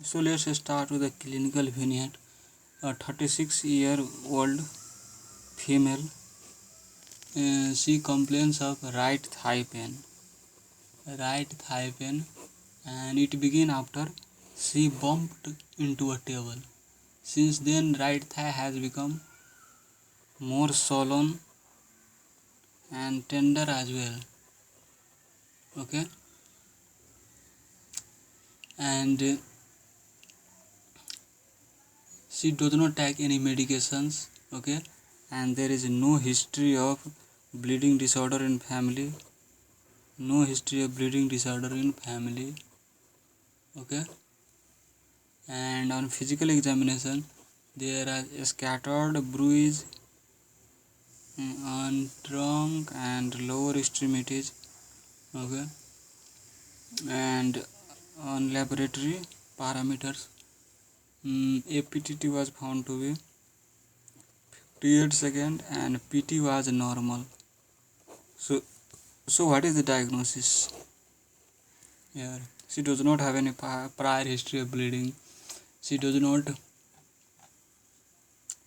So let's start with a clinical vignette. A 36-year-old female, she complains of right thigh pain, and it began after she bumped into a table. Since then, right thigh has become more swollen and tender as well. Okay, and she does not take any medications. Okay, and there is no history of bleeding disorder in family. No history of bleeding disorder in family. Okay, and on physical examination, there are scattered bruises on trunk and lower extremities. Okay, and on laboratory parameters, APTT was found to be 58 second and PT was normal. So what is the diagnosis here? She does not have any prior history of bleeding. She does not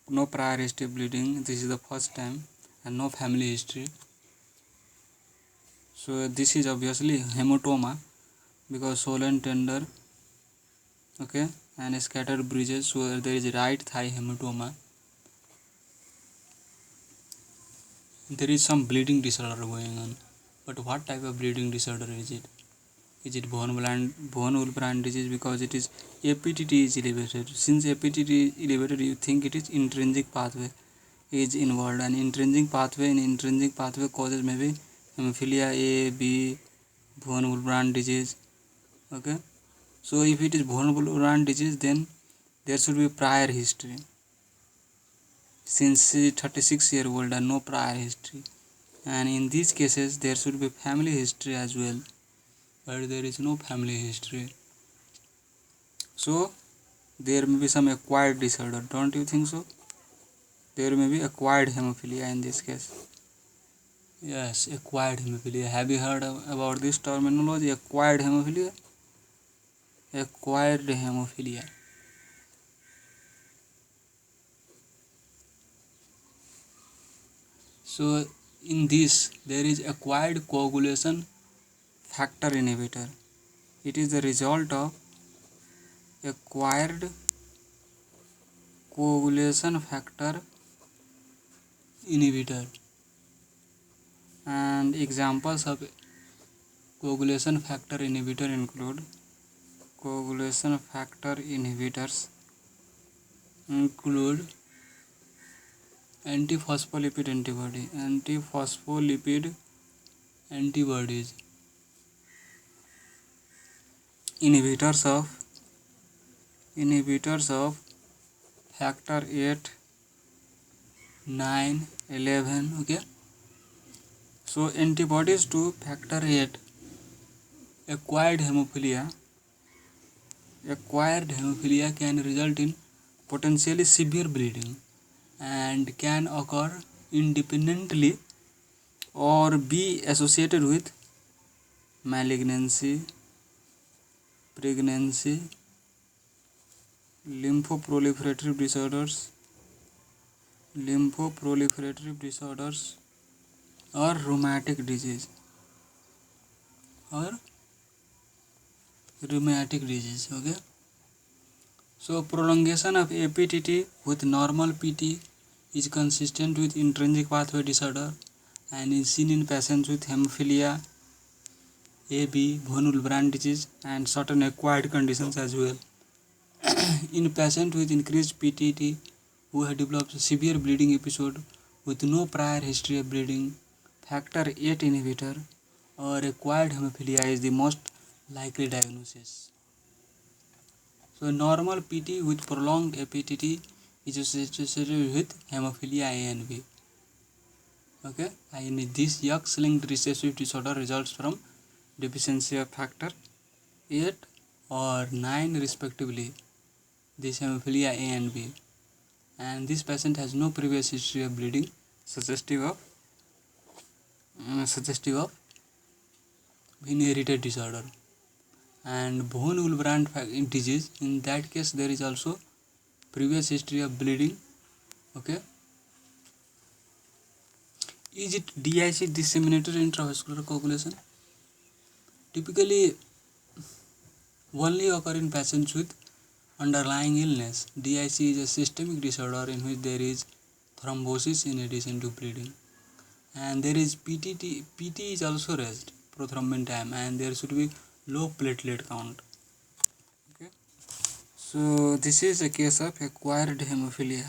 no prior history of bleeding. This is the first time, and no family history. So this is obviously hematoma because swollen tender. Okay, and scattered bruises. So there is right thigh hematoma. There is some bleeding disorder going on, but what type of bleeding disorder is it? Is it von Willebrand disease? Because it is APTT is elevated. Since APTT is elevated, you think it is intrinsic pathway is involved, and intrinsic pathway causes maybe hemophilia A, B, von Willebrand disease. Okay, so if it is von Willebrand disease, then there should be prior history. Since she is 36-year-old and no prior history, and in these cases there should be family history as well, but there is no family history. So there may be some acquired disorder, don't you think so? There may be acquired hemophilia in this case. Yes, acquired hemophilia. Have you heard about this terminology, acquired hemophilia? Acquired hemophilia. So in this there is acquired coagulation factor inhibitor. It is the result of acquired coagulation factor inhibitor, and examples of coagulation factor inhibitor include coagulation factor inhibitors include antiphospholipid antibodies, inhibitors of factor 8, 9, 11. Okay, so antibodies to factor 8. Acquired hemophilia can result in potentially severe bleeding and can occur independently or be associated with malignancy, pregnancy, lymphoproliferative disorders, or rheumatic disease. Okay, so prolongation of APTT with normal PT is consistent with intrinsic pathway disorder and is seen in patients with hemophilia A, B, von Willebrand disease, and certain acquired conditions as well. In patients with increased PTT who have developed severe bleeding episode with no prior history of bleeding, factor 8 inhibitor or acquired hemophilia is the most likely diagnosis. So normal PT with prolonged APTT is associated with hemophilia A and B. Okay, and this X-linked recessive disorder results from deficiency of factor 8 or 9 respectively, this hemophilia A and B, and this patient has no previous history of bleeding suggestive of inherited disorder. and von Willebrand disease, in that case there is also previous history of bleeding. Okay, is it DIC, disseminated intravascular coagulation? Typically only occur in patients with underlying illness. DIC is a systemic disorder in which there is thrombosis in addition to bleeding, and there is PTT. PT is also raised, prothrombin time, and there should be low platelet count. Okay, so this is a case of acquired hemophilia.